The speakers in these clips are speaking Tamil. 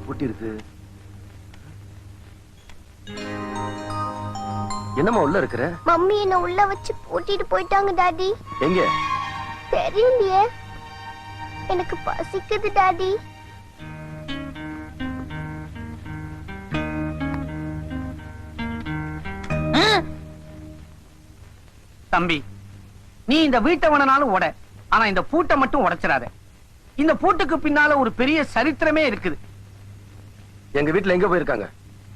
பூட்டி இருக்கு. என்னம்மா உள்ள இருக்கிற? மம்மி என்ன உள்ள வச்சு பூட்டிட்டு போயிட்டாங்க டாடி. எங்க? தெரியலையே. எனக்கு பசிக்குது டாடி. தம்பி, நீ இந்த வீட்டை வேணாலும் உட, ஆனா இந்த பூட்டை மட்டும் உடைச்சிடாத. இந்த பூட்டுக்கு பின்னால ஒரு பெரிய சரித்திரமே இருக்குது. எங்க வீட்டுல எங்க போயிருக்காங்க?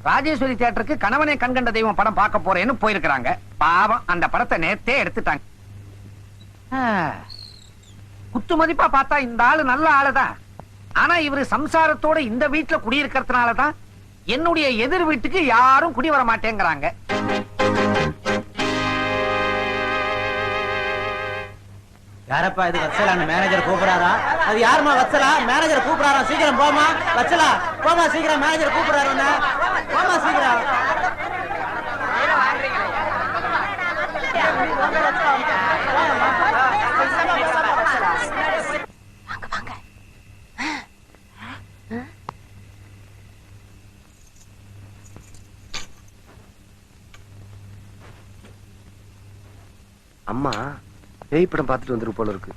ராஜேஸ்வரி தியேட்டருக்கு கணவனே கண்கண்ட தெய்வம் படம் பார்க்க போறேன்னு போயிருக்காங்க. பாவம், அந்த படத்தை நேத்தே எடுத்துட்டாங்க. குத்து மதிப்பா பார்த்தா இந்த ஆளு நல்ல ஆளுதான். ஆனா இவரு சம்சாரத்தோட இந்த வீட்டுல குடியிருக்கிறதுனாலதான் என்னுடைய எதிர் வீட்டுக்கு யாரும் குடி வர மாட்டேங்கிறாங்க. யாரப்பா இது? வச்சலான்னு மேனேஜர் கூப்பிடாரா? அது யாருமா வச்சலா? மேனேஜர் கூப்பிடாரா? சீக்கிரம் போமா வச்சலா, போமா சீக்கிரம், மேனேஜர் கூப்பிடாரு. போமா சீக்கிரம். அம்மா பேய் படம் பார்த்துட்டு வந்துரு போல இருக்கு.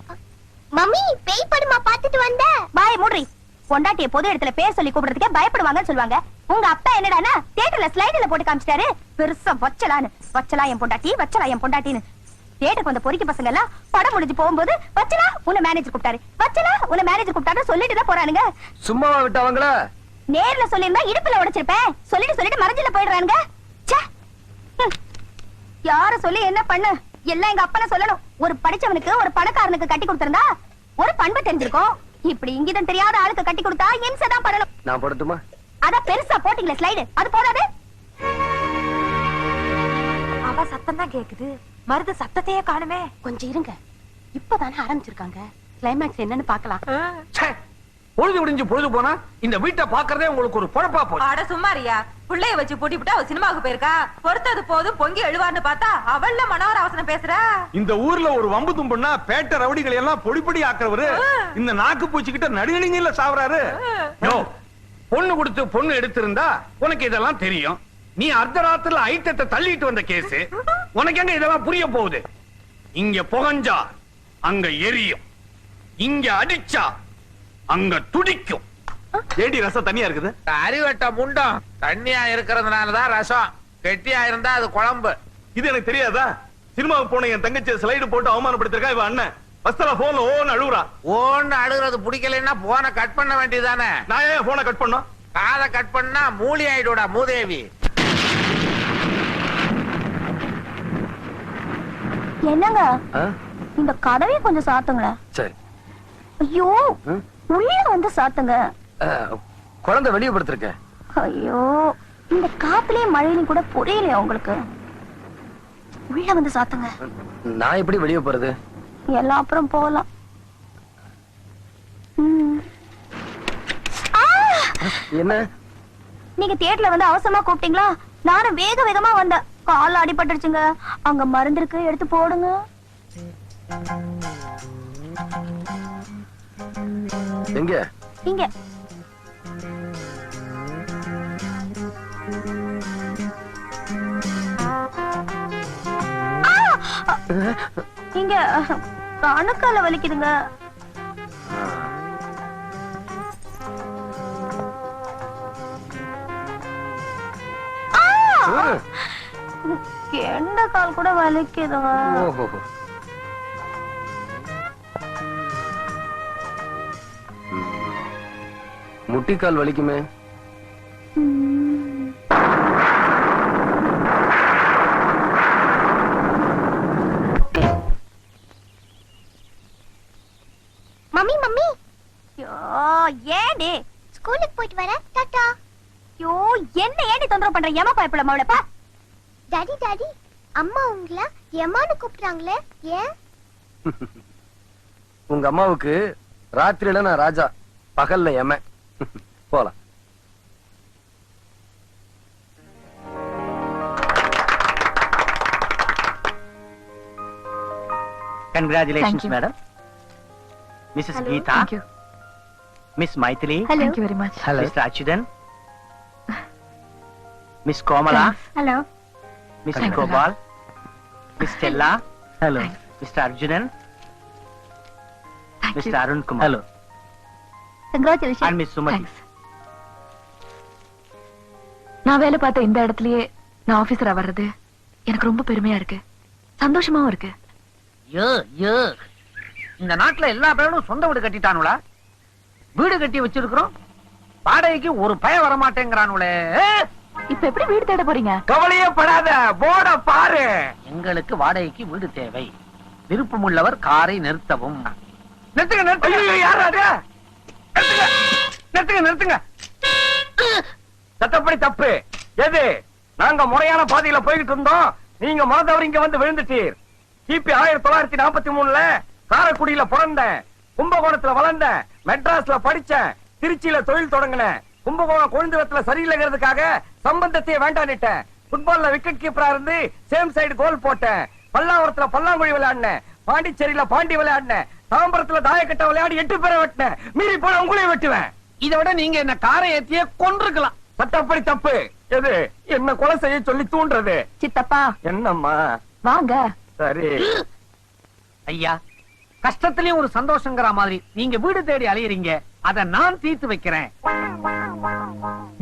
மம்மி பேய் படமா பார்த்துட்டு வந்த? பாய் மூடி. பொண்டாட்டிய பொது இடத்துல பேர் சொல்லி கூப்பிடுறதுக்கே பயப்படுவாங்கன்னு சொல்லுவாங்க. உங்க அப்பா என்னடானா தியேட்டர்ல ஸ்லைடுல போட்டு காமிச்சிட்டாரு. பெருசா வச்சலான்னு, வச்சலா என் பொண்டாட்டி, வச்சலா என் பொண்டாட்டின்னு. தியேட்டருக்கு வந்த பொறிக்க பசங்க எல்லாம் படம் முடிஞ்சு போகும்போது வச்சலா உன்னை மேனேஜர் கூப்பிட்டாரு, வச்சலா உன்னை மேனேஜர் கூப்பிட்டாரு சொல்லிட்டு தான் போறானுங்க. சும்மாவா விட்டாவங்கள? நேர்ல சொல்லிருந்தா இடுப்புல உடைச்சிருப்பேன். சொல்லிட்டு மறைஞ்சில போயிடுறானுங்க. யார சொல்லி என்ன பண்ண? எல்லாம் எங்க அப்பன சொல்லணும். ஒரு படிச்சவனுக்கு ஒரு பணக்காரனுக்கு கட்டி கொடுத்திருந்தா ஒரு பண்பு தெரிஞ்சிருக்கும். இப்படி இங்கிதம் தெரியாத ஆளுக்கு கட்டி கொடுத்தா இம்சைதான் பண்ணணும். நான் போடட்டுமா? அத பெருசா போட்டீங்களே ஸ்லைடு, அது போதாது? அவ சத்தம் தான் கேக்குது, மருது சத்தத்தையே காணுமே. கொஞ்சம் இருங்க, இப்பதானே ஆரம்பிச்சிருக்காங்க. கிளைமேக்ஸ் என்னன்னு பாக்கலாம். பொழுது விடிஞ்சு பொழுது போனா இந்த வீட்டை பாக்குறதே உங்களுக்கு ஒரு பொழப்பா போச்சு. அட சும்மாரியா, புள்ளைய வச்சு பூட்டி விட்டா அவ சினிமாவுக்கு போயிருக்கா. பொறுத்தது போதும் பொங்கி எழுவான்னு பார்த்தா அவள்ல மனோர அவசரம் பேசுறா. இந்த ஊர்ல ஒரு வம்பு தும்புன்னா பேட்ட ரவுடிகளை எல்லாம் பொடி பொடி ஆக்குறவரு இந்த நாக்கு பூச்சிக்கிட்ட நடுநிலையில சாவறாரு. பொண்ணு கொடுத்து பொண்ணு எடுத்திருந்தா உனக்கு இதெல்லாம் தெரியும். நீ அர்த்தராத்திரில ஐட்டத்தை தள்ளிட்டு வந்த கேஸ், உனக்கு எங்க இதெல்லாம் புரிய போகுது? இங்க புகஞ்சா அங்க எரியும், இங்க அடிச்சா அங்க துடிக்கும். ஏடி ரசம் தண்ணியா இருக்குது? அறிவட்ட முண்டம் தண்ணியா இருக்கிறதுனாலதான் ரசம், கெட்டியா இருந்தா அது குழம்பு. இது எனக்கு தெரியாதா? சினிமாவுக்கு போன என் தங்கச்சி ஸ்லைடு போட்டு அவமானப்படுத்திருக்கா இவன் அண்ணன். பஸ்ல போன்ல ஓன்னு அழுகுறா. ஓன்னு அழுகுறது பிடிக்கலன்னா போனை கட் பண்ண வேண்டியதானே. நான் ஏன் போனை கட் பண்ணோம்? காதை கட் பண்ணா மூலி ஆயிடுடா மூதேவி. என்னங்க இந்த கதவை கொஞ்சம் சாத்துங்களேன். சரி. ஐயோ, உள்ள வந்து சாத்துங்க. குழந்தை வெளியே படுத்திருக்க. ஐயோ, இந்த காத்துலயும் மழையிலும் கூட புரியலையா உங்களுக்கு? உள்ள வந்து சாத்துங்க. நான் எப்படி வெளியே போறது? எல்லாம் அப்புறம் போகலாம். என்ன? நீங்க தியேட்டர்ல வந்து அவசரமா கூப்பிட்டீங்களா? நானும் வேக வேகமா வந்தேன். கால் அடிபட்டுருச்சுங்க. அங்க மருந்து இருக்கு, எடுத்து போடுங்க. எங்க? இங்க. இங்க கணுக்கால வலிக்குதுங்க. எந்த கால் கூட வலிக்குதுங்க. முட்டிக்கால் வலிக்குமே. மம்மி மம்மி, ஏடி ஸ்கூலுக்கு போயிட்டு வர. டாடா. யோ, என்ன ஏடி தொந்தரவு பண்ற? ஏமா பயப்பட மாவளப்பா. டாடி டாடி, அம்மா உங்களை எம்மான்னு கூப்பிடுறாங்களே, ஏன்? உங்க அம்மாவுக்கு ராத்திரியில நான் ராஜா, பகல்ல எம. போலாம். Congratulations, madam. Mrs. Geeta. Thank you. Miss Maithili, hello. Thank you very much. Mister Achuthan, miss Komala, hello. Mister Gopal, miss Stella, hello, mister Arjunan, mister Arunkumar, hello, congratulation. And miss Sumathi. Thanks. நான் வேலை பார்த்த இந்த இடத்துலயே நான் ஆபீசரா வர்றது எனக்கு ரொம்ப பெருமையா இருக்கு, சந்தோஷமாவும் இருக்கு. இந்த நாட்டுல எல்லா பேரும் சொந்த வீடு கட்டிட்டானுங்களா? வீடு கட்டி வச்சிருக்கிறோம், வாடகைக்கு ஒரு பய வர மாட்டேங்கிறானுங்களே. இப்ப எப்படி வீடு தேட போறீங்க? கவலையே படாத, போட பாரு. எங்களுக்கு வாடகைக்கு வீடு தேவை, விருப்பம் உள்ளவர் காரை நிறுத்தவும். நிறுத்துங்க நிறுத்துங்க. யாரு அது? நிறுத்துங்க நிறுத்துங்க. சட்டப்படி தப்பு. எது? நாங்க முறையான பாதையில போய்கிட்டு இருந்தோம், நீங்க மனதவர் இங்க வந்து விழுந்துட்டீர். கிபி 1943ல காரைக்குடியில பிறந்தேன், கும்பகோணத்துல வளர்ந்தேன், மெட்ராஸ்ல படிச்சேன், திருச்சியில தொழில் தொடங்கினேன். கும்பகோணம் கொழுந்துவத்துல சரியில்லைங்கிறதுக்காக சம்பந்தத்தையே வேண்டான்னுட்டேன். ஃபுட்பால்ல விக்கெட் கீப்பரா இருந்து சேம் சைடு கோல் போட்டேன். பல்லாவரத்துல பல்லாங்குழி விளையாடினேன், பாண்டிச்சேரியில பாண்டி விளையாடினேன், தாம்பரத்துல தாயக்கட்ட விளையாடி 8 பேரை வெட்டினேன். மீறி போன உங்களையும் வெட்டுவேன். இதை விட நீங்க என்ன காரை ஏத்தியே கொன்றிருக்கலாம். சட்டப்படி தப்பு. எது? என்ன கொலை செய்ய சொல்லி தூண்டுறது? சித்தப்பா என்னம்மா? வாங்க. சரி ஐயா, கஷ்டத்திலயும் ஒரு சந்தோஷங்கிற மாதிரி நீங்க வீடு தேடி அலையறீங்க, அத நான் தீர்த்து வைக்கிறேன்.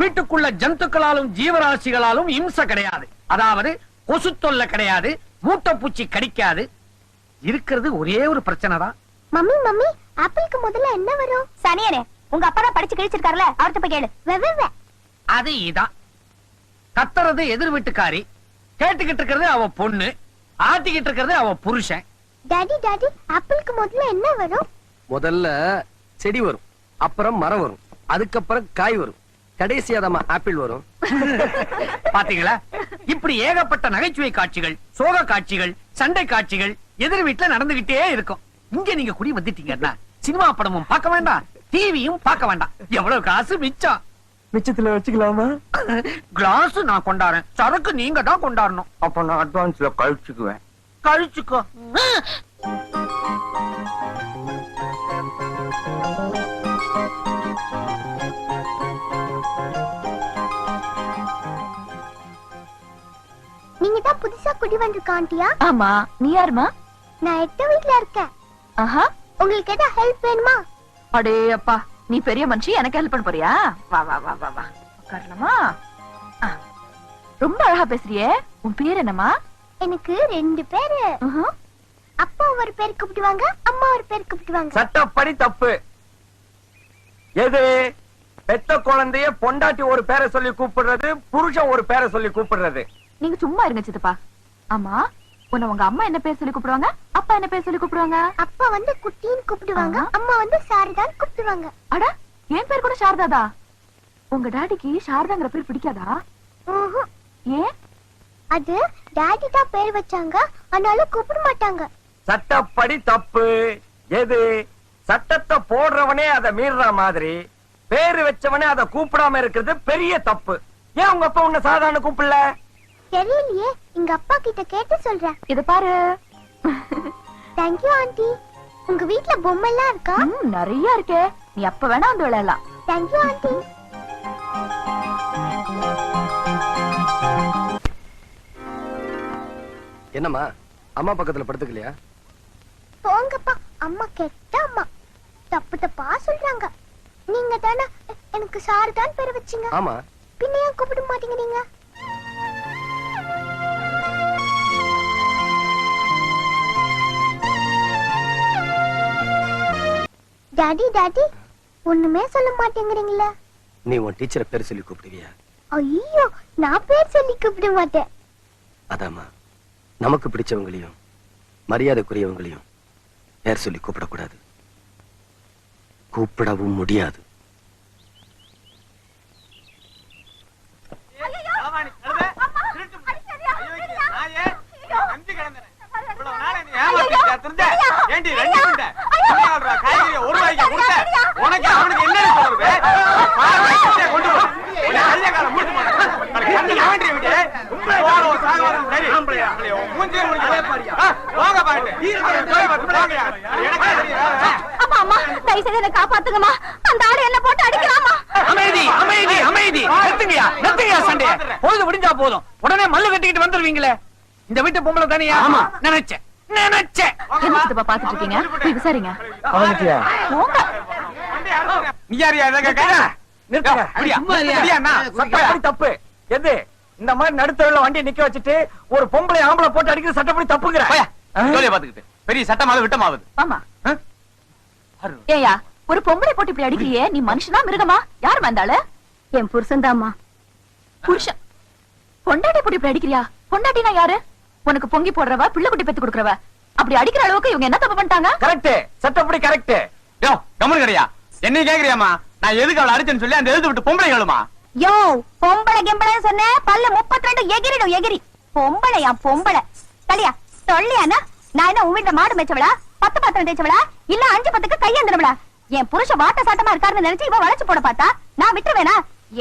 வீட்டுக்குள்ள ஜந்துக்களாலும் ஜீவராசிகளாலும் இம்சை கிடையாது, அதாவது கொசு தொல்லை கிடையாது, மூட்டைப்பூச்சி கடிக்காது. இருக்கிறது ஒரே ஒரு பிரச்சனை தான். மம்மி மம்மி ஆப்பிளுக்கு முதல்ல என்ன வரும்? சனியனே, உங்க அப்பா தான் படிச்சு கிழிச்சிருக்காருல, அவர்கிட்ட போய் கேளு. வெவ்வே. அது இதான். கத்துறது எதிர் வீட்டுக்காரி, கேட்டுக்கிட்டு இருக்கிறது அவ பொண்ணு, ஆட்டிக்கிட்டு இருக்கிறது அவ புருஷன். டாடி டாடி ஆப்பிளுக்கு முதல்ல என்ன வரும்? முதல்ல செடி வரும், அப்புறம் மரம் வரும், அதுக்கப்புறம் காய் வரும், கடைசியா தான் ஆப்பிள் வரும். பாத்தீங்களா? இப்படி ஏகப்பட்ட நகைச்சுவை காட்சிகள், சோக காட்சிகள், சண்டை காட்சிகள் எதிர் வீட்டுல நடந்துகிட்டே இருக்கும். இங்க நீங்க குடி வந்துட்டீங்கன்னா சினிமா படமும் பார்க்க வேண்டாம், டிவியும் பார்க்க வேண்டாம். எவ்வளவு காசு மிச்சம். மிச்சத்துல வச்சுக்கலாமா? கிளாஸ் நான் கொண்டாடுறேன், சரக்கு நீங்க தான் கொண்டாடணும். அப்ப நான் அட்வான்ஸ்ல கழிச்சுக்குவேன். கழிச்சுக்கோ. நீங்க தான் புதுசா குடி வந்திருக்க ஆண்டியா? ஆமா, நீ யாருமா? நான் 8 வீட்ல இருக்கேன். ஆஹா, உங்களுக்கு ஏதாவது ஹெல்ப் வேணுமா? அடே அப்பா, நீ பெரிய மனுஷி, எனக்கு ஹெல்ப் பண்ண போறியா? வா வா வா வா வா, உட்காரலாமா? ரொம்ப அழகா பேசுறியே. உன் பேர் என்னம்மா? எனக்கு 2 பேரு. அப்பா ஒரு பேர் கூப்பிடுவாங்க, அம்மா ஒரு பேர் கூப்பிடுவாங்க. சட்டப்படி தப்பு. எது? பெத்த குழந்தைய பொண்டாட்டி ஒரு பேரை சொல்லி கூப்பிடுறது, புருஷன் ஒரு பேரை சொல்லி கூப்பிடுறது. நீங்க சும்மா இருங்க சித்தப்பா. ஆமா, உன்னை உங்க அம்மா என்ன பேர் சொல்லி கூப்பிடுவாங்க, அப்பா என்ன பேர் சொல்லி கூப்பிடுவாங்க? அப்பா வந்து குட்டின்னு கூப்பிடுவாங்க, அம்மா வந்து சாரதான்னு கூப்பிடுவாங்க. அட, என் பேர் கூட சாரதாதா? உங்க டாடிக்கு சாரதாங்கிற பேர் பிடிக்காதா? ஏன்? அது டாடி தான் பேர் வச்சாங்க, அதனால கூப்பிட மாட்டாங்க. சட்டப்படி தப்பு. எது? சட்டத்தை போடுறவனே அதை மீறுற மாதிரி பேரு வச்சவனே அதை கூப்பிடாம இருக்கிறது பெரிய தப்பு. ஏன் உங்க அப்பா உன்னை சாதாரண கூப்பிடல? தெரியலையே, எங்க அப்பா கிட்ட கேட்டு சொல்றேன். இத பாரு. Thank you aunty. உங்க வீட்ல பொம்மை எல்லாம் இருக்கா? நிறைய இருக்கே, நீ அப்ப வேணா வந்து விளையாடலாம். Thank you aunty. என்னம்மா, அம்மா பக்கத்துல படுத்துக்கலையா? போங்கப்பா, அம்மா கெட்ட அம்மா, தப்பு தப்பா சொல்றாங்க. நீங்க தானே எனக்கு சாரதான் பேர் வச்சீங்க. ஆமா. பின்ன ஏன் கூப்பிட மாட்டீங்க நீங்க? டாடி டாடி ஒண்ணுமே சொல்ல மாட்டேங்கிறீங்களா? நீ உன் டீச்சரை பேர் சொல்லி கூப்பிடுவியா? ஐயோ, நான் பேர் சொல்லி கூப்பிட மாட்டேன். அதாம்மா, நமக்கு பிடிச்சவங்களையும் மரியாதைக்குரியவங்களையும் பேர் சொல்லி கூப்பிடக்கூடாது, கூப்பிடவும் முடியாது. காப்பாத்துங்கம்மா. அந்த ஆளு என்ன போட்டு அடிக்கலாமா? அமைதி அமைதி அமைதி நிறுத்துங்கயா நிறுத்துங்கயா சண்டைய பொழுது விடிஞ்சா போதும் உடனே மல்லு கட்டிக்கிட்டு வந்துருவீங்களே இந்த வீட்டு பொம்பளை தானியா ஆமா நினைச்சேன் நினைச்சேன் என்ன சித்தப்பா பாத்துட்டு இருக்கீங்க போய் விசாரிங்க போங்க. நீ யாரியா இதை கேட்க? நிறுத்துங்க. அப்படியா அண்ணா? சட்டப்படி தப்பு எது இந்த மாதிரி நடுத்தரவுல வண்டி நிக்க வச்சுட்டு ஒரு பொம்பளை ஆம்பளை போட்டு அடிக்கிறது சட்டப்படி தப்புங்கிற பாத்துக்கிட்டு பெரிய சட்டமாவது விட்டமாவது ஆமா ஏயா ஒரு பொம்பளை போட்டு இப்படி அடிக்கிறியே நீ மனுஷனா மிருகமா யார் வந்தாளு? என் புருஷன் தாம்மா. புருஷன் பொண்டாட்டி போட்டு இப்படி அடிக்கிறியா? பொண்டாட்டினா யாரு? உனக்கு பொங்கி போடுறவ பிள்ளை குட்டி பெத்து கொடுக்கறவ அப்படி அடிக்கிற அளவுக்கு இவங்க என்ன தப்பு பண்ணிட்டாங்க? கரெக்ட் சட்டப்படி கரெக்ட் யோ கமல் கடையா என்ன கேக்குறியாமா நான் எதுக்கு அவளை அடிச்சேன்னு சொல்லி அந்த எழுத்து விட்டு பொம்பளை கேளுமா யோ பொம்பளை கிம்பளைன்னு சொன்ன பல்ல 32 எகிரிடும் எகிரி. பொம்பளையா பொம்பளை தலையா சொல்லியானா நான் என்ன உன் வீட்டுல மாடு மேய்ச்சவளா 10 பாத்திரம் தேய்ச்சவளா இல்ல 5 10க்கு கையேந்திரவளா? என் புருஷன் வாட்ட சாட்டமா இருக்காருன்னு நினைச்சு இவ வளைச்சு போட பார்த்தா நான் விட்டுருவேனா?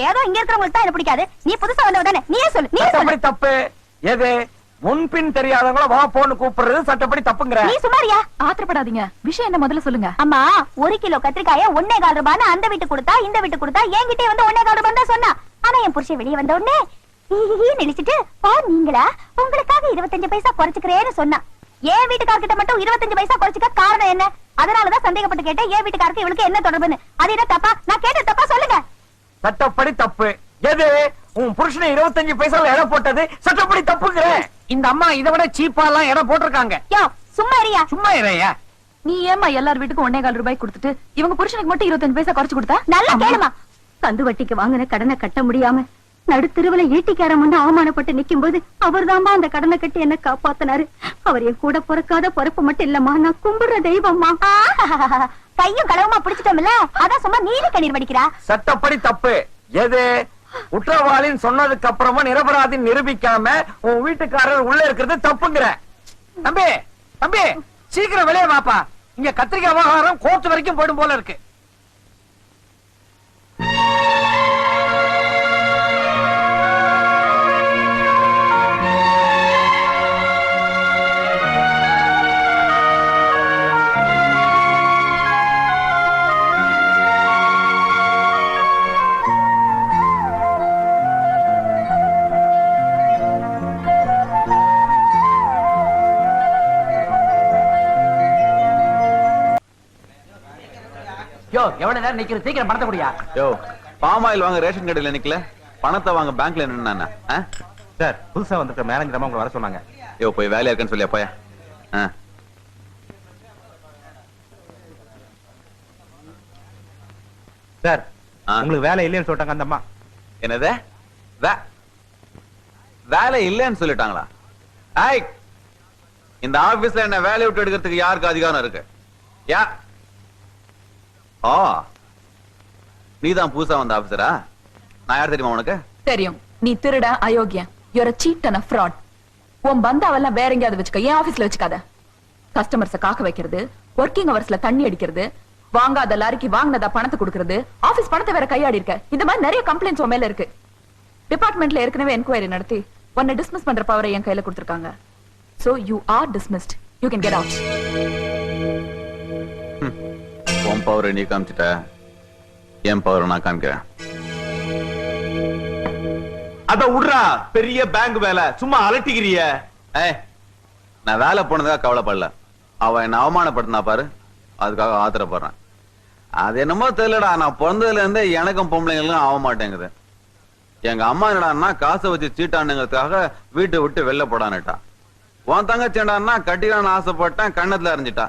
ஏதோ இங்க இருக்கிறவங்களுக்கு தான் எனக்கு பிடிக்காது. நீ புதுசா வந்தவதானே நீயே சொல்லு நீ சொல்லு. சட்டப்படி தப்பு எது முன்பின் தெரியாதவங்கள வா போன்னு கூப்பிடுறது சட்டப்படி தப்புங்கற. நீ சுமாரியா? ஆத்திரப்படாதீங்க விஷயம் என்ன முதல்ல சொல்லுங்க. அம்மா 1 கிலோ கத்திரிக்காய 1.25 ரூபான்னு அந்த வீட்டு கொடுத்தா இந்த வீட்டு கொடுத்தா என்கிட்டே வந்து 1.25 ரூபான்னு தான் சொன்னா. ஆனா என் புருஷன் வெளியே வந்த உடனே நினைச்சிட்டு ஓ நீங்களா உங்களுக்காக 25 பைசா குறைச்சுக்கிறேன்னு சொன்னா. என் வீட்டுக்காரர்கிட்ட மட்டும் 25 பைசா குறைச்சுக்க காரணம் என்ன? அதனாலதான் சந்தேகப்பட்டு கேட்டேன் என் வீட்டுக்காருக்கு இவளுக்கு என்ன தொடர்புன்னு. அது என்ன தப்பா? நான் கேட்ட தப்பா சொல்லுங்க. சட்டப்படி தப்பு எது உன் புருஷனை 25 பைசால எடை போட்டது சட்டப்படி தப்புங்கற. இந்த அம்மா இதை விட சீப்பா எல்லாம் எடை போட்டிருக்காங்க. யோ சும்மா இருயா. சும்மா இறையா நீ ஏமா எல்லார் வீட்டுக்கும் 1.25 ரூபாய் கொடுத்துட்டு இவங்க புருஷனுக்கு மட்டும் 25 பைசா குறைச்சு கொடுத்தா? நல்லா கேளுமா. கந்து வட்டிக்கு வாங்கின கடனை கட்ட முடியாம நடுத்தெருவுல ஈட்டிக்காரன் வந்து அவமானப்பட்டு நிக்கும் போது அவர்தாம்மா அந்த கடனை கட்டி என்ன காப்பாத்தினாரு. அவர் என் கூட பிறக்காத பிறப்பு மட்டும் இல்லம்மா நான் கும்பிடுற தெய்வம்மா. கையும் களவுமா பிடிச்சிட்டோம்ல அதான் சும்மா நீல கண்ணீர் வடிக்கிறா. சட்டப்படி தப்பு எது குற்றவாளின்னு சொன்னதுக்கு அப்புறமா நிரபராதி நிரூபிக்காம உன் வீட்டுக்காரர் உள்ள இருக்கிறது தப்புங்கற. தம்பி தம்பி சீக்கிரம் வெளியே வாப்பா இங்க கத்திரிக்காய் விவகாரம் கோர்ட் வரைக்கும் போயிடும் போல இருக்கு. யோ எவ்வளவு நேரம் நிக்கிற சீக்கிரம் பணத்தை குடியா. யோ பாம் ஆயில் வாங்க ரேஷன் கடையில நிக்கல பணத்தை வாங்க பேங்க்ல நின்னா சார் புதுசா வந்திருக்க மேனேஜர் உங்களை வர சொன்னாங்க. யோ போய் வேலையா இருக்குன்னு சொல்லியா போயா. சார் உங்களுக்கு வேலை இல்லைன்னு சொல்லிட்டாங்க அந்த அம்மா. என்னது வேலை இல்லைன்னு சொல்லிட்டாங்களா? ஐய் இந்த ஆபீஸ்ல என்ன வேலையை விட்டு எடுக்கிறதுக்கு யாருக்கு அதிகாரம் இருக்கு? யா ஓ நீதான் புதுசா வந்த ஆபீசரா? நான் யார் தெரியுமா உனக்கு? தெரியும் நீ திருட அயோக்கியன். you're a cheat and a fraud. உன் பந்தாவெல்லாம் வேற எங்கயாவது வச்சுக்க என் ஆபீஸ்ல வச்சுக்காத. கஸ்டமர்ஸ காக்க வைக்கிறது ஒர்க்கிங் அவர்ஸ்ல தண்ணி அடிக்கிறது வாங்காத லாரிக்கு வாங்கினதா பணத்தை கொடுக்கறது ஆபீஸ் பணத்தை வேற கையாடி இருக்க. இந்த மாதிரி நிறைய கம்ப்ளைண்ட்ஸ் உன் மேல இருக்கு. டிபார்ட்மெண்ட்ல ஏற்கனவே என்கொயரி நடத்தி உன்னை டிஸ்மிஸ் பண்ற பவரை என் கையில கொடுத்திருக்காங்க. so you are dismissed. you can get out. உன் பவரை நீ காமிச்சிட்ட என் பவரை நான் காமிக்கிறேன். அத விடுறா பெரிய பேங்க் வேலை சும்மா அலட்டிக்கிறிய. நான் வேலை போனதுக்காக கவலைப்படல. அவன் என்ன அவமானப்படுத்தினா பாரு அதுக்காக ஆத்திரப்படுறேன். அது என்னமோ தெரியலடா நான் பிறந்ததுல இருந்தே எனக்கும் பொம்பளைங்களும் ஆக மாட்டேங்குது. எங்க அம்மா என்னடான்னா காசை வச்சு சீட்டானுங்கிறதுக்காக வீட்டை விட்டு வெளில போடான்னுட்டா. உன் தங்கச்சேண்டான்னா கட்டிக்கான ஆசைப்பட்டேன் கண்ணத்துல அறிஞ்சிட்டா.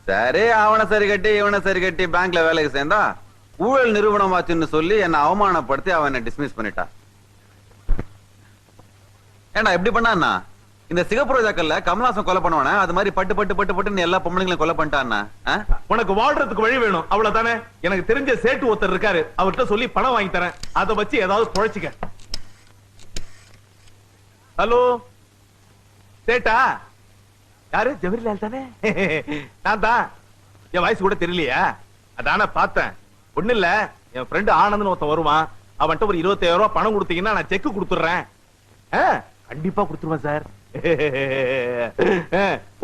சரி அவனை சரி கட்டி இவனை சரி கட்டி பேங்க்ல வேலைக்கு சேர்ந்தா ஊழல் நிறுவனமாச்சுன்னு சொல்லி என்ன அவமானப்படுத்தி அவனை டிஸ்மிஸ் பண்ணிட்டா. ஏண்டா எப்படி பண்ணா இந்த சிகப்புரோஜாக்கள்ல கமலாசம் கொலை பண்ணுவானே அது மாதிரி பட்டு பட்டு பட்டு பட்டு எல்லா பொம்பளைங்களையும் கொலை பண்ணிட்டான்னா? உனக்கு வாழ்றதுக்கு வழி வேணும் அவ்வளவுதானே. எனக்கு தெரிஞ்ச சேட்டு ஒருத்தர் இருக்காரு அவர்கிட்ட சொல்லி பணம் வாங்கி தரேன். அதை வச்சு ஏதாவது பொழைச்சிக்க. ஹலோ சேட்டா யாரு? ஜவஹர்லால் தானே? நான் தான். என் வயசு கூட தெரியலையா? அதான பார்த்தேன். ஒண்ணு இல்ல என் ஃப்ரெண்டு ஆனந்த்னு ஒருத்தன் வருவான். அவன்கிட்ட ஒரு 25,000 ரூபாய் பணம் கொடுத்தீங்கன்னா நான் செக் கொடுத்துறேன். கண்டிப்பா கொடுத்துருவேன் சார்.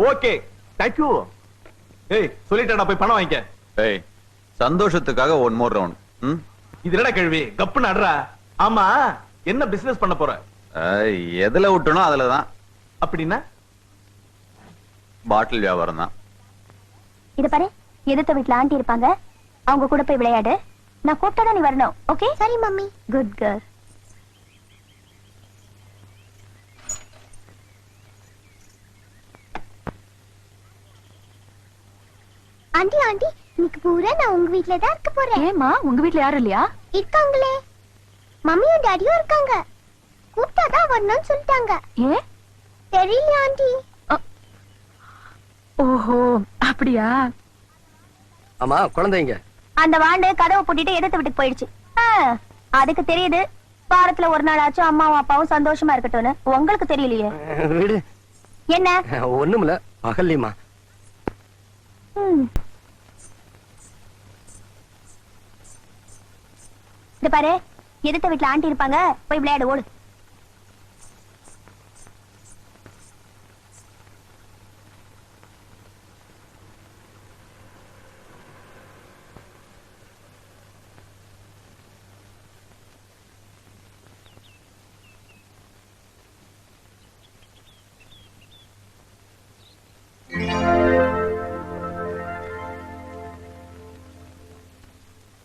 Okay thank you. ஏய் சொல்லிட்டேன் போய் பணம் வாங்கிக்க. ஏய் சந்தோஷத்துக்காக ஒன் மோர் ரவுண்ட். ம்? இது என்னடா கேள்வி கப்புன்னு அடுறா. ஆமா என்ன பிசினஸ் பண்ண போற? எதுல விட்டனோ அதுலதான். அப்படின்னா பாட்டில் வியாபாரம் தான். இத பாரு, எதிர்த்த வீட்டுல ஆண்டி இருப்பாங்க, அவங்க கூட போய் விளையாடு. நான் கூப்பிட்டா நீ வரணும். ஓகே? சரி mummy. Good girl. Aunty aunty இன்னைக்கு பூரா நான் உங்க வீட்ல தான் இருக்க போறேன். ஏமா உங்க வீட்ல யாரும் இல்லையா? இருக்காங்களே, மம்மியும் டாடியும் இருக்காங்க. கூப்பிட்டாதான் வரணும்னு சொல்லிட்டாங்க. ஏ தெரியல ஆண்டி. ஓஹோ அப்படியா? ஆமா குழந்தைங்க. அந்த வாண்டு கதவை பூட்டிட்டு எதிர்த்த வீட்டுக்கு போயிடுச்சு. அதுக்கு தெரியுது வாரத்துல ஒரு நாள் ஆச்சும் அம்மாவும் அப்பாவும் சந்தோஷமா இருக்கட்டும்னு. உங்களுக்கு தெரியலையே. வீடு என்ன? ஒண்ணுமில்ல, பகல்லிமா. இது பாரு, எதிர்த்த வீட்டுல ஆண்டி இருப்பாங்க, போய் விளையாடு. ஓடு.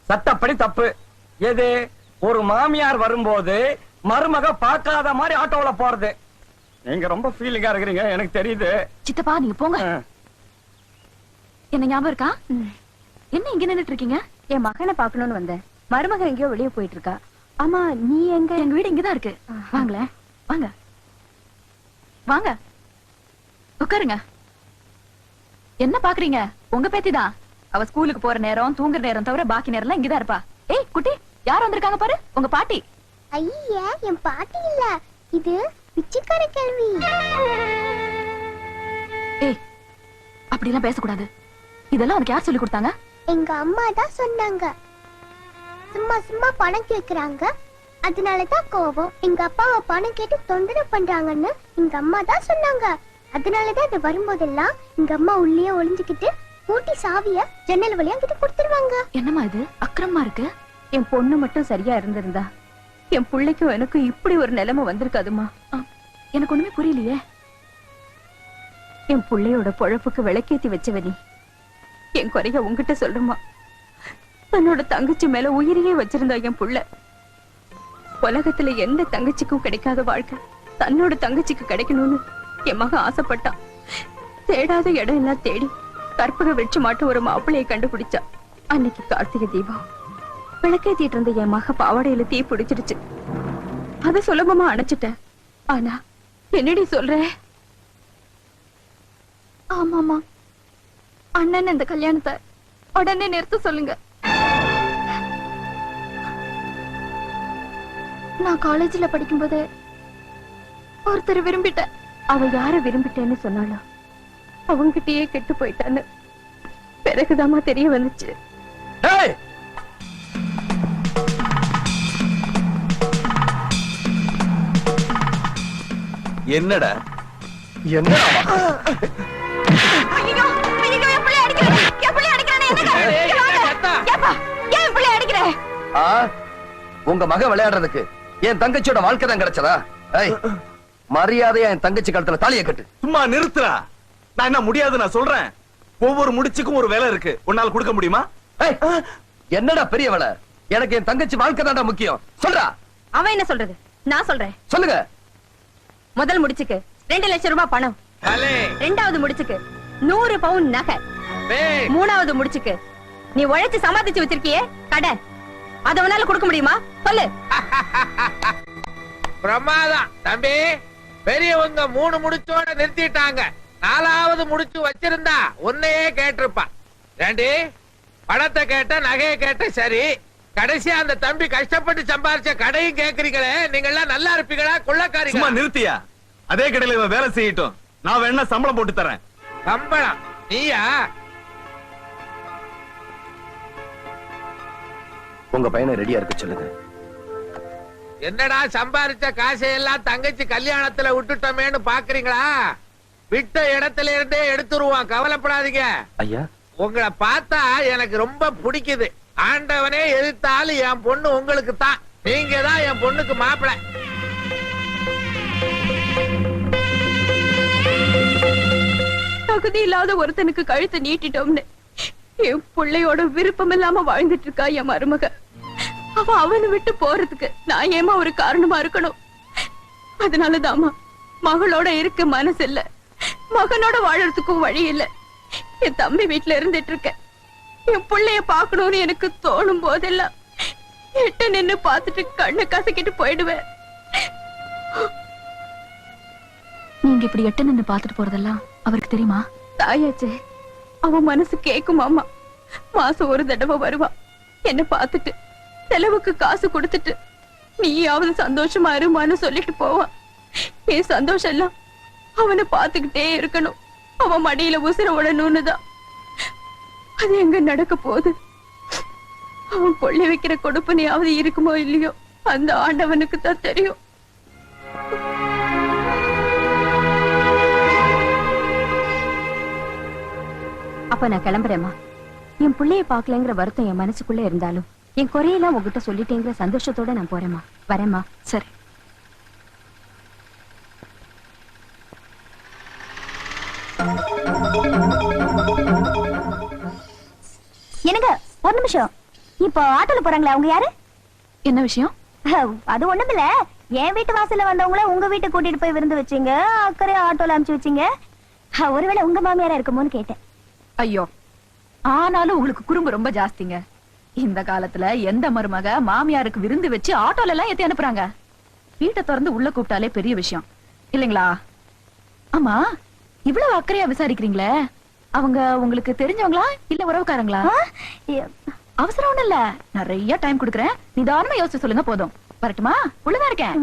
சட்டப்படி தப்பு. எது? ஒரு மாமியார் வரும்போது மருமக பார்க்காத மாதிரி ஆட்டோல போறது. நீங்க ரொம்ப ஃபீலிங்கா இருக்கிறீங்க, எனக்கு தெரியுது. சித்தப்பா நீங்க போங்க. என்ன ஞாபகம் இருக்கா? என்ன இங்க நின்னுட்டு இருக்கீங்க? என் மகனை பாக்கணும்னு வந்தேன். மருமக எங்கேயோ வெளியே போயிட்டு இருக்கா. ஆமா நீ எங்க? எங்க வீடு இங்கதான் இருக்கு. வாங்களேன், வாங்க வாங்க உட்காருங்க. என்ன பாக்குறீங்க? உங்க பேத்திதான். அவ ஸ்கூலுக்கு போற நேரம் தூங்குற நேரம் தவிர பாக்கி நேரம் இங்கதான் இருப்பா. ஏய் குட்டி, யார் வந்திருக்காங்க பாரு, உங்க பாட்டி. ஐயா, என் பாட்டி இல்ல, இது பிச்சைக்கார கேள்வி. ஏய் அப்படிலாம் பேசக்கூடாது. இதெல்லாம் உனக்கு யார் சொல்லி கொடுத்தாங்க? எங்க அம்மா தான் சொன்னாங்க. சும்மா சும்மா பணம் கேக்குறாங்க, அதனாலதான் கோபம். எங்க அப்பாவை பணம் கேட்டு தொந்தரவு பண்றாங்கன்னு எங்க அம்மா தான் சொன்னாங்க. அதனாலதான் இது வரும்போதெல்லாம் எங்க அம்மா உள்ளே ஒளிஞ்சுக்கிட்டு பூட்டி சாவிய ஜன்னல் வழியா கிட்ட கொடுத்துருவாங்க. என்னம்மா இது அக்கிரமா இருக்கு? என் பொண்ணு மட்டும் சரியா இருந்திருந்தா என் பிள்ளைக்கும் எனக்கும் இப்படி ஒரு நிலைமை வந்திருக்காதுமா. எனக்கு ஒண்ணுமே புரியலையே. என் பிள்ளையோட பொழப்புக்கு விளக்கேத்தி வச்சவனி என் குறைய உங்ககிட்ட சொல்றமா. தன்னோட தங்கச்சி மேல உயிரையே வச்சிருந்தா என் புள்ள. உலகத்துல எந்த தங்கச்சிக்கும் கிடைக்காத வாழ்க்கை தன்னோட தங்கச்சிக்கு கிடைக்கணும்னு என் மகன் ஆசைப்பட்டான். தேடாத இடம் எல்லாம் தேடி கற்பக வெற்றி மாட்டு ஒரு மாப்பிள்ளையை கண்டுபிடிச்சா. அன்னைக்கு கார்த்திகை தீபம் விளக்கேத்திட்டு இருந்த என் மக பாவாடையில தீ பிடிச்சிருச்சு. அத சுலபமா அணைச்சிட்டேன். ஆனா என்னடி சொல்ற? ஆமாமா, அண்ணன் இந்த கல்யாணத்தை உடனே நிறுத்த சொல்லுங்க. நான் காலேஜ்ல படிக்கும்போது ஒருத்தர் விரும்பிட்டேன். அவ யார விரும்பிட்டேன்னு சொன்னாலும் அவங்கிட்டயே கெட்டு போயிட்டான்னு பிறகுதாமா தெரிய வந்துச்சு. என்னடா என்ன உங்க மக விளையாடுறதுக்கு என் தங்கச்சியோட வாழ்க்கை தான் கிடைச்சதா? மரியாதையா என் தங்கச்சி கழுத்துல தாலியை கட்டு. சும்மா நிறுத்துறா. நான் என்ன முடியாது நான் சொல்றேன். ஒவ்வொரு முடிச்சுக்கும் ஒரு வேலை இருக்கு, உன்னால கொடுக்க முடியுமா? என்னடா பெரிய வேலை? எனக்கு என் தங்கச்சி வாழ்க்கை தான்டா முக்கியம். சொல்றா. அவன் என்ன சொல்றது? நான் சொல்றேன். சொல்லுங்க. முதல் முடிச்சுக்கு 2 லட்சம் ரூபாய் பணம். ரெண்டாவது முடிச்சுக்கு 100 பவுன் நகை. மூணாவது முடிச்சுக்கு நீ உழைச்சு சமாளிச்சு வச்சிருக்கியே கடன், அத உன்னால கொடுக்க முடியுமா? சொல்லு. பிரமாதம் தம்பி. பெரியவங்க 3 முடிச்சோட நிறுத்திட்டாங்க. 4வது முடிச்சு வச்சிருந்தா உன்னையே கேட்டிருப்பா. ஏண்டி பணத்தை கேட்ட நகையை கேட்ட சரி, கடைசியா அந்த தம்பி கஷ்டப்பட்டு சம்பாரிச்ச கடையும் கேக்குறீங்களே, நீங்க எல்லாம் நல்லா இருப்பீங்களா? கொள்ளக்காரீங்க. சும்மா நிறுத்தியா? அதே கடையில இவன் வேலை செய்யட்டும், நான் வேணா சம்பளம் போட்டு தரேன். சம்பளம் நீயா? உங்க பையனை ரெடியா இருக்க சொல்லுங்க. என்னடா சம்பாரிச்ச காசையெல்லாம் தங்கச்சி கல்யாணத்துல விட்டுட்டோமேன்னு பாக்குறீங்களா? விட்ட இடத்துல இருந்தே எடுத்துருவான், கவலைப்படாதீங்க. ஐயா உங்களை பார்த்தா எனக்கு ரொம்ப பிடிக்குது. ஆண்டவனே எதிர்த்தாலும் என் பொண்ணு உங்களுக்கு தான். நீங்க தான் என் பொண்ணுக்கு மாப்பிள்ளை. தகுதி இல்லாத ஒருத்தனுக்கு கழுத்தை நீட்டிட்டோம்னு என் பிள்ளையோட விருப்பம் இல்லாம வாழ்ந்துட்டு இருக்கா என் மருமக. அவனை விட்டு போறதுக்கு நான் ஏமா ஒரு காரணமா இருக்கணும்? அதனாலதாம்மா மகளோட இருக்க மனசு இல்ல, மகனோட வாழறதுக்கும் வழி இல்ல. என் தம்பி வீட்டுல இருந்துட்டு இருக்க. என் பிள்ளைய பாக்கணும்னு எனக்கு தோணும் போதெல்லாம் எட்ட நின்னு பாத்துட்டு கண்ணை கசக்கிட்டு போயிடுவேன். நீங்க இப்படி எட்ட நின்னு பாத்துட்டு போறதெல்லாம் அவருக்கு தெரியுமா? தாயாச்சே, அவன் மனசு கேக்குமாமா. மாசம் ஒரு தடவை வருவா, என்ன பாத்துட்டு செலவுக்கு காசு கொடுத்துட்டு நீயாவது சந்தோஷமா இருமான்னு சொல்லிட்டு போவான். என் சந்தோஷம் எல்லாம் அவனை பாத்துக்கிட்டே இருக்கணும், அவன் மடியில உசிர உடணும்னுதான். அது எங்க நடக்க போகுது? அவன் கொள்ளி வைக்கிற கொடுப்பனையாவது இருக்குமோ இல்லையோ அந்த ஆண்டவனுக்கு தான் தெரியும். அப்ப நான் கிளம்புறேம்மா. என் பிள்ளைய பாக்கலங்கிற வருத்தம் என் மனசுக்குள்ள இருந்தாலும் என் குறையெல்லாம் உங்ககிட்ட சொல்லிட்டேங்கிற சந்தோஷத்தோட நான் போறேம்மா. வரேம்மா. சரி. என்னங்க ஒரு நிமிஷம். இப்போ ஆட்டோல போறாங்களே அவங்க யாரு? என்ன விஷயம்? அது ஒண்ணுமில்ல, என் வீட்டு வாசல்ல வந்தவங்கள உங்க வீட்டுக்கு கூட்டிட்டு போய் விருந்து வச்சீங்க, அக்கறை ஆட்டோல அனுப்பிச்சு வச்சீங்க. ஒருவேளை உங்க மாமியாரா இருக்குமோன்னு கேட்டேன். ஐயோ, ஆனாலும் உங்களுக்கு குறும்பு ரொம்ப ஜாஸ்திங்க. இந்த காலத்துல எந்த மருமக மாமியாருக்கு விருந்து வச்சு ஆட்டோல எல்லாம் ஏத்தி அனுப்புறாங்க? வீட்டை திறந்து உள்ள கூப்பிட்டாலே பெரிய விஷயம் இல்லைங்களா? ஆமா, இவ்வளவு அக்கறையா விசாரிக்கிறீங்களே, அவங்க உங்களுக்கு தெரிஞ்சவங்களா இல்ல உறவுக்காரங்களா? அவசரம் ஒண்ணு இல்ல, நிறைய டைம் கொடுக்கறேன், நிதானமா யோசிச்சு சொல்லுங்க. போதும். வரட்டுமா? உள்ளதா இருக்கேன்.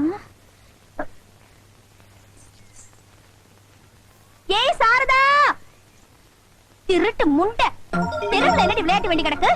ஏய் சாரதா, திருட்டு முண்டை, தெருவுல என்னடி விளையாட்டு வேண்டி கிடக்கு?